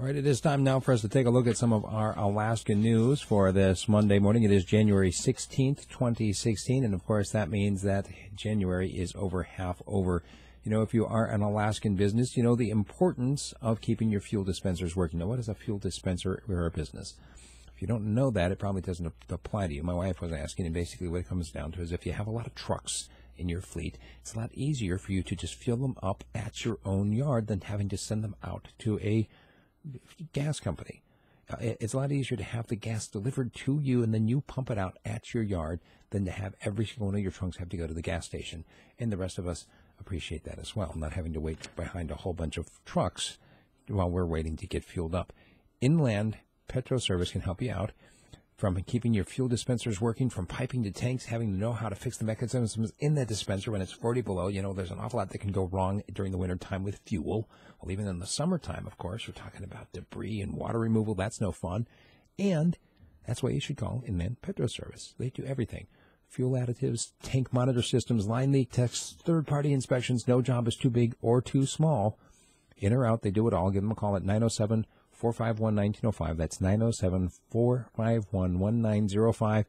All right, it is time now for us to take a look at some of our Alaska news for this Monday morning. It is January 16th, 2016, and of course that means that January is over half over. You know, if you are an Alaskan business, you know the importance of keeping your fuel dispensers working. Now, what is a fuel dispenser or a business? If you don't know that, it probably doesn't apply to you. My wife was asking, and basically what it comes down to is if you have a lot of trucks in your fleet, it's a lot easier for you to just fill them up at your own yard than having to send them out to a gas company. It's a lot easier to have the gas delivered to you and then you pump it out at your yard than to have every single one of your trunks have to go to the gas station. And the rest of us appreciate that as well, not having to wait behind a whole bunch of trucks while we're waiting to get fueled up. Inland Petrol Service can help you out from keeping your fuel dispensers working, from piping to tanks, having to know how to fix the mechanisms in the dispenser when it's 40 below. You know, there's an awful lot that can go wrong during the winter time with fuel. Well, even in the summertime, of course, we're talking about debris and water removal. That's no fun. And that's why you should call Inland Petrol Service. They do everything. Fuel additives, tank monitor systems, line leak tests, third-party inspections. No job is too big or too small. In or out, they do it all. Give them a call at 907-451-1905. That's 907-451-1905.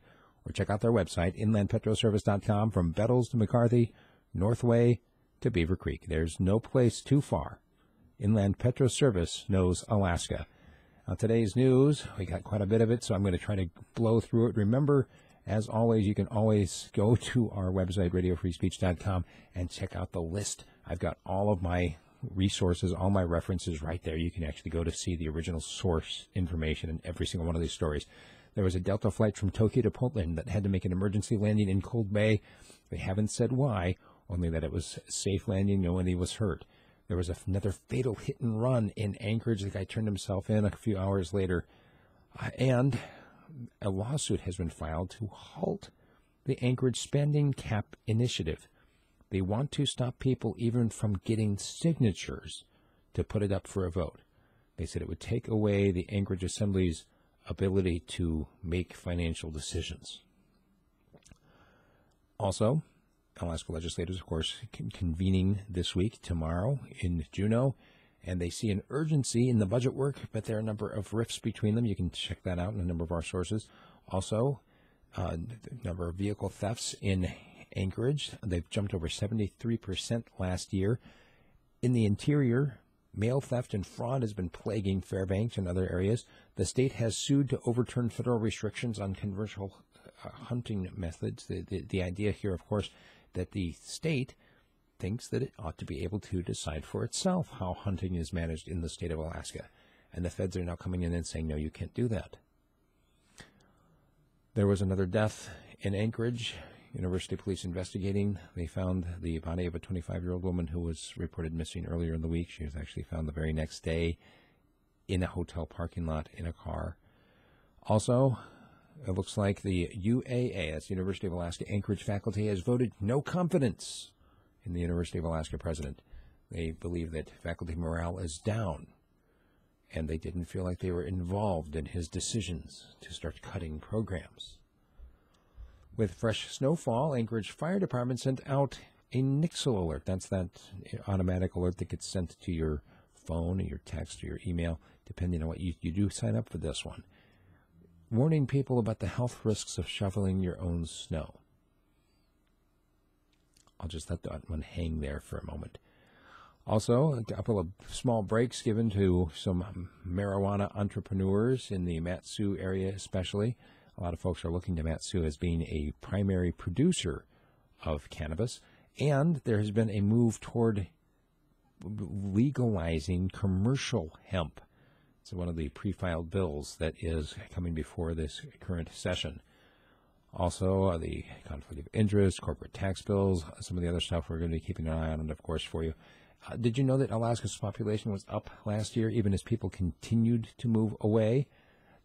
Or check out their website, inlandpetrolservice.com. From Bettles to McCarthy, Northway to Beaver Creek. There's no place too far. Inland Petrol Service knows Alaska. Now, today's news, we got quite a bit of it, so I'm going to try to blow through it. Remember, as always, you can always go to our website, radiofreespeech.com, and check out the list. I've got all of my resources, all my references right there. You can actually go to see the original source information in every single one of these stories. There was a Delta flight from Tokyo to Portland that had to make an emergency landing in Cold Bay. They haven't said why, only that it was a safe landing. Nobody was hurt. There was another fatal hit and run in Anchorage. The guy turned himself in a few hours later. And a lawsuit has been filed to halt the Anchorage spending cap initiative. They want to stop people even from getting signatures to put it up for a vote. They said it would take away the Anchorage Assembly's ability to make financial decisions. Also, Alaska legislators, of course, convening this week, tomorrow, in Juneau, and they see an urgency in the budget work, but there are a number of rifts between them. You can check that out in a number of our sources. Also, the number of vehicle thefts in Anchorage, they've jumped over 73% last year. In the interior, mail theft and fraud has been plaguing Fairbanks and other areas. The state has sued to overturn federal restrictions on commercial hunting methods. The idea here, of course, that the state thinks that it ought to be able to decide for itself how hunting is managed in the state of Alaska. And the feds are now coming in and saying, no, you can't do that. There was another death in Anchorage. University police investigating. They found the body of a 25-year-old woman who was reported missing earlier in the week. She was actually found the very next day in a hotel parking lot in a car. Also, it looks like the UAA, that's the University of Alaska Anchorage faculty, has voted no confidence in the University of Alaska president. They believe that faculty morale is down, and they didn't feel like they were involved in his decisions to start cutting programs. With fresh snowfall, Anchorage Fire Department sent out a Nixle alert. That's that automatic alert that gets sent to your phone or your text or your email, depending on what you do. Sign up for this one. Warning people about the health risks of shoveling your own snow. I'll just let that one hang there for a moment. Also, a couple of small breaks given to some marijuana entrepreneurs in the Mat-Su area especially. A lot of folks are looking to Mat-Su as being a primary producer of cannabis, and there has been a move toward legalizing commercial hemp. It's one of the pre-filed bills that is coming before this current session. Also, the conflict of interest, corporate tax bills, some of the other stuff we're going to be keeping an eye on, of course, for you. Did you know that Alaska's population was up last year, even as people continued to move away?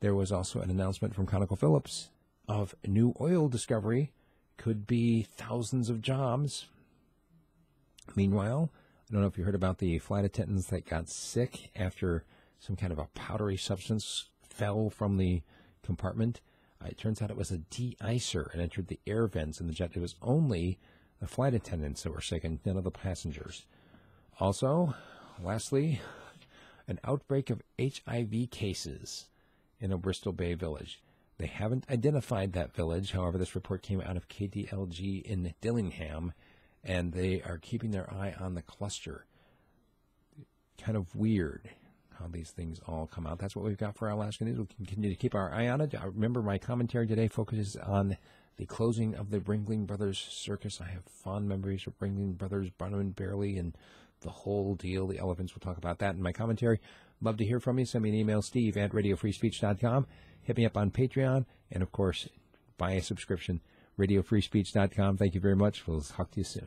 There was also an announcement from ConocoPhillips of new oil discovery. Could be thousands of jobs. Meanwhile, I don't know if you heard about the flight attendants that got sick after some kind of a powdery substance fell from the compartment. It turns out it was a de-icer and entered the air vents in the jet. It was only the flight attendants that were sick and none of the passengers. Also, lastly, an outbreak of HIV cases in a Bristol Bay village. They haven't identified that village. However, this report came out of KDLG in Dillingham, and they are keeping their eye on the cluster. Kind of weird how these things all come out. That's what we've got for our Alaska News. We'll continue to keep our eye on it. Remember, my commentary today focuses on the closing of the Ringling Brothers Circus. I have fond memories of Ringling Brothers, Barnum and Bailey, and the whole deal. The elephants. We'll talk about that in my commentary. Love to hear from you. Send me an email, steve@radiofreespeech.com. Hit me up on Patreon. And, of course, buy a subscription, radiofreespeech.com. Thank you very much. We'll talk to you soon.